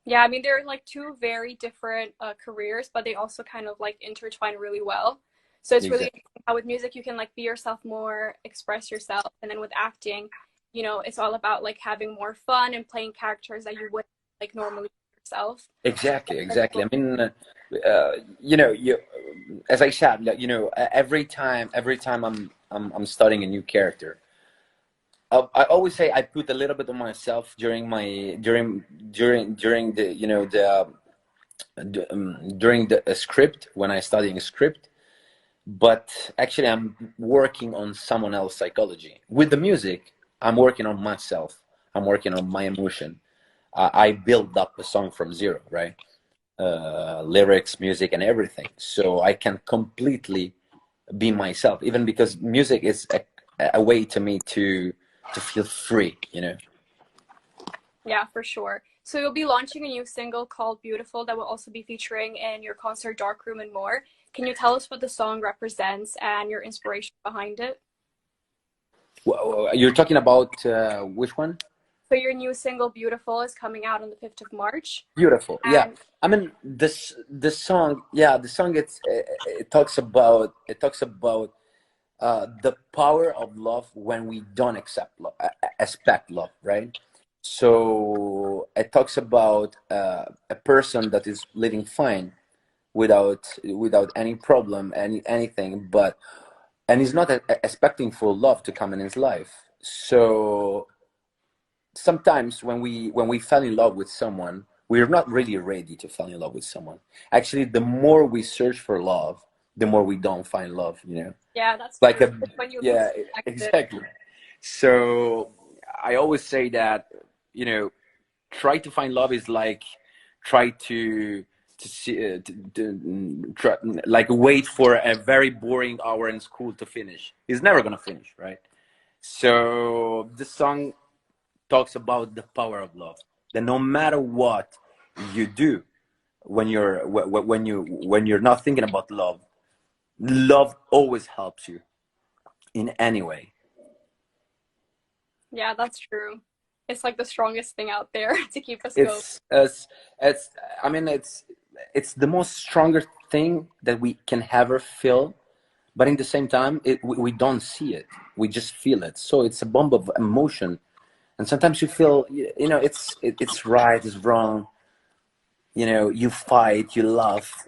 Yeah, I mean, they're like two very different careers, but they also kind of like intertwine really well. So it's really Exactly. interesting how with music you can like be yourself more, express yourself, and then with acting, it's all about like having more fun and playing characters that you wouldn't like normally be yourself. Exactly, Very exactly. cool. I mean, as I said, like, every time I'm studying a new character, I always say I put a little bit of myself during the during the a script when I studying a script, but actually I'm working on someone else's psychology. With the music, I'm working on myself. I'm working on my emotion. I build up a song from zero, right? Lyrics, music, and everything. So I can completely be myself, even because music is a way to me to feel free, you know. Yeah, for sure. So you'll be launching a new single called Beautiful that will also be featuring in your concert Dark Room and more. Can you tell us what the song represents and your inspiration behind it? You're talking about which one? So your new single Beautiful is coming out on the 5th of March. Beautiful. Yeah. And I mean, this song. Yeah, the song. It talks about the power of love when we don't accept love, expect love, right? So it talks about a person that is living fine without any problem, anything, and he's not expecting for love to come in his life. So sometimes when we fell in love with someone, we're not really ready to fall in love with someone. Actually, the more we search for love, the more we don't find love. yeah, that's Like true. a It's when you Yeah, least expect it. exactly. So I always say that, you know try to find love is like try to see try, like wait for a very boring hour in school to finish. It's never gonna finish, right? So the song talks about the power of love, that no matter what you do, when you're not thinking about love, love always helps you in any way. Yeah, that's true. It's like the strongest thing out there to keep us going. It's I mean, it's the most stronger thing that we can ever feel, but in the same time, we don't see it, we just feel it. So it's a bomb of emotion, and sometimes you feel, it's right, it's wrong. You fight, you laugh.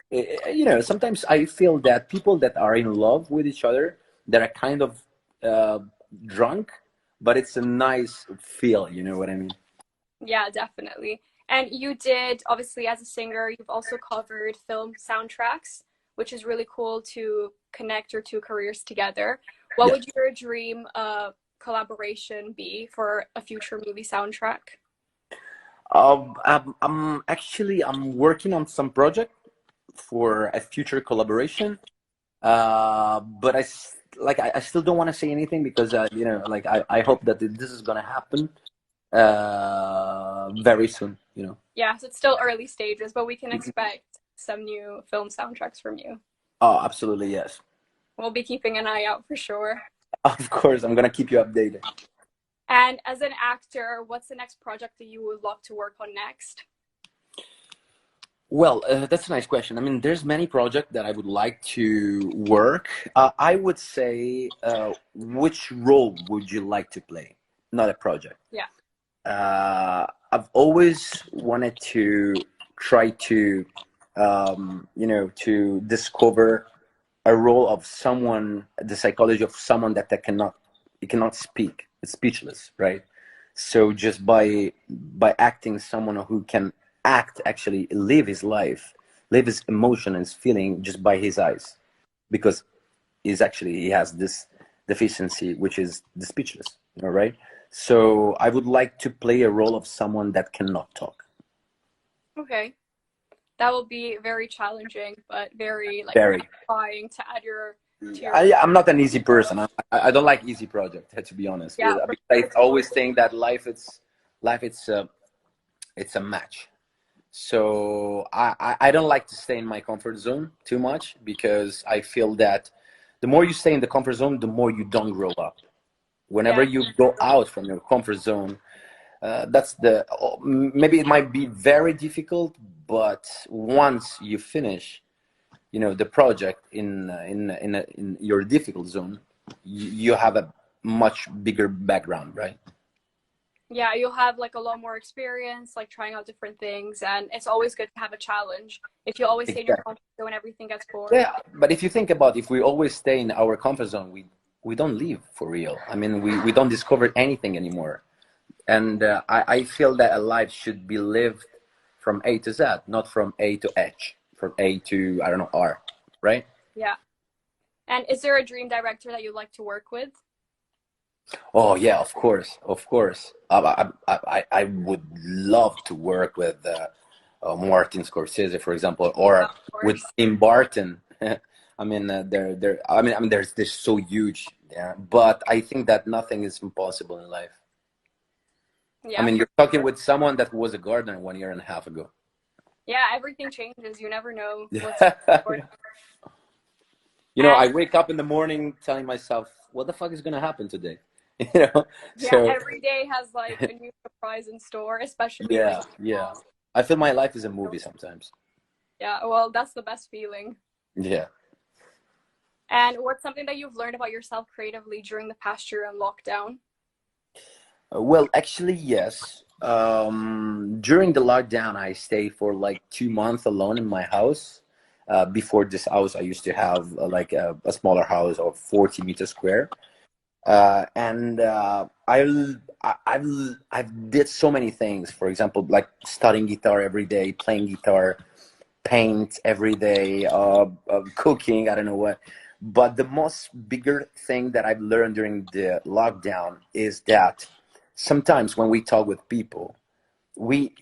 Sometimes I feel that people that are in love with each other, that are kind of uh, drunk, but it's a nice feel. You know what I mean? Yeah, definitely. And you did, obviously, as a singer, you've also covered film soundtracks, which is really cool to connect your two careers together. What Yeah. would your dream collaboration be for a future movie soundtrack? I'm working on some project for a future collaboration. But I still don't want to say anything because like I hope that this is gonna happen very soon. Yeah, so it's still early stages, but we can expect some new film soundtracks from you. Oh, absolutely, yes. We'll be keeping an eye out for sure. Of course, I'm gonna keep you updated. And as an actor, what's the next project that you would love to work on next? Well, that's a nice question. I mean, there's many projects that I would like to work. I would say, which role would you like to play? Not a project. Yeah. I've always wanted to try to discover a role of someone, the psychology of someone that cannot speak, it's speechless, right? So just by acting someone who can act, actually live his life, live his emotion and his feeling just by his eyes, because he has this deficiency, which is the speechless. All right. So I would like to play a role of someone that cannot talk. Okay. That will be very challenging, but very like Very. gratifying to add your to your I'm not an easy person. I don't like easy project, to be honest. yeah, for I sure. always think that life it's a match. So I don't like to stay in my comfort zone too much, because I feel that the more you stay in the comfort zone, the more you don't grow up. Whenever Yeah, you go out from your comfort zone, That's the, maybe it might be very difficult, but once you finish, you know, the project in your difficult zone, you have a much bigger background, right? Yeah, you'll have like a lot more experience, like trying out different things, and it's always good to have a challenge. If you always stay in your Exactly. comfort zone, everything gets boring. Yeah, but if you think about, if we always stay in our comfort zone, we don't live for real. I mean, we don't discover anything anymore. And I feel that a life should be lived from A to Z, not from A to H, from A to, I don't know, R, right? Yeah. And is there a dream director that you'd like to work with? Oh yeah, of course, of course. I would love to work with Martin Scorsese, for example, Yeah, or of with course. Tim Burton. I mean, I mean, they're so huge. Yeah, but I think that nothing is impossible in life. I Yeah, mean, for you're talking sure. with someone that was a gardener 1 year and a half ago. Yeah, everything changes. You never know what's Yeah. going. You know, And I wake up in the morning telling myself, what the fuck is going to happen today? You know, yeah, so every day has like a new surprise in store, especially when yeah, you're yeah. small. I feel my life is a movie sometimes. Yeah, well, that's the best feeling. Yeah. And what's something that you've learned about yourself creatively during the past year in lockdown? Well, actually, yes. During the lockdown, I stayed for like 2 months alone in my house. Before this house, I used to have like a smaller house of 40 meters square. And I've did so many things. For example, like studying guitar every day, playing guitar, paint every day, cooking. I don't know what. But the most bigger thing that I've learned during the lockdown is that sometimes when we talk with people, we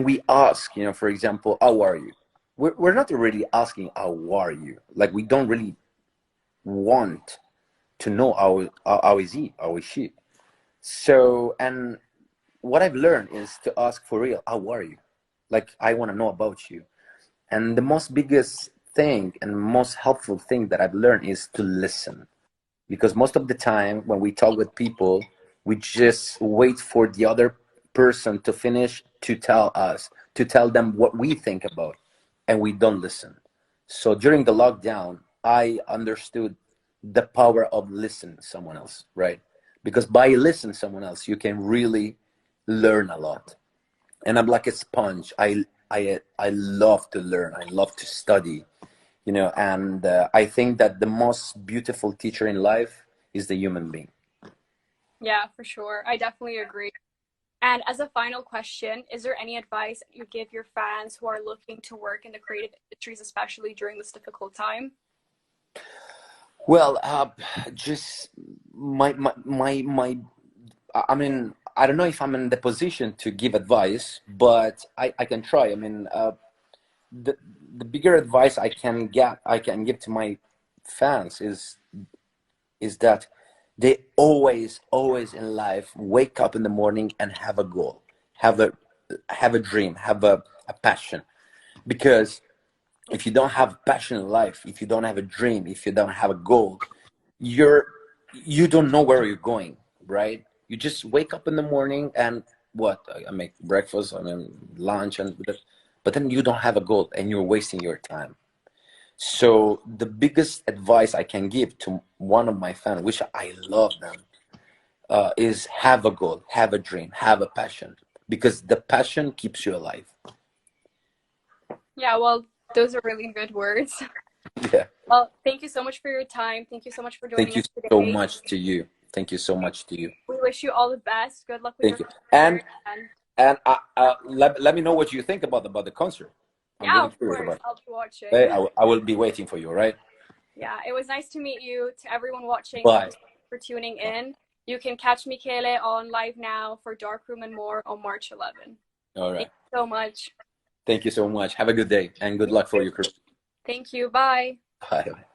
we ask, you know, for example, how are you? We're not really asking how are you. Like we don't really want to know how is he, how is she. So, and what I've learned is to ask for real, how are you? Like I want to know about you. And the most biggest thing and most helpful thing that I've learned is to listen. Because most of the time when we talk with people, we just wait for the other person to finish to tell us, to tell them what we think about, and we don't listen. So during the lockdown, I understood the power of listening to someone else, right? Because by listening to someone else, you can really learn a lot. And I'm like a sponge. I love to learn. I love to study, you know. And I think that the most beautiful teacher in life is the human being. Yeah, for sure. I definitely agree. And as a final question, is there any advice you give your fans who are looking to work in the creative industries, especially during this difficult time? Well, just my. I mean, I don't know if I'm in the position to give advice, but I can try. I mean, the the bigger advice I can give to my fans is that they always in life wake up in the morning and have a goal, have a have a dream, have a passion. Because if you don't have passion in life, if you don't have a dream, if you don't have a goal, you're you don't know where you're going, right? You just wake up in the morning and what, I make breakfast, I mean lunch, and but then you don't have a goal and you're wasting your time. So the biggest advice I can give to one of my fans, which I love them, is have a goal, have a dream, have a passion, because the passion keeps you alive. Yeah, well, those are really good words. Yeah. Well, thank you so much for your time. Thank you so much for Thank joining you us so today. much to you. Thank you so much to you. We wish you all the best. Good luck with your Thank you. And concert. And let me know what you think about the concert. I'm yeah, really of curious course, about it. I'll be watching. Okay, I will be waiting for you, right? Yeah, it was nice to meet you. To everyone watching, thank Bye. you so much for tuning in. You can catch Michele on Live Now for Darkroom and more on March 11th. All Thank right. you so much. Thank you so much. Have a good day and good You luck for too. your career. Thank you. Bye. Bye.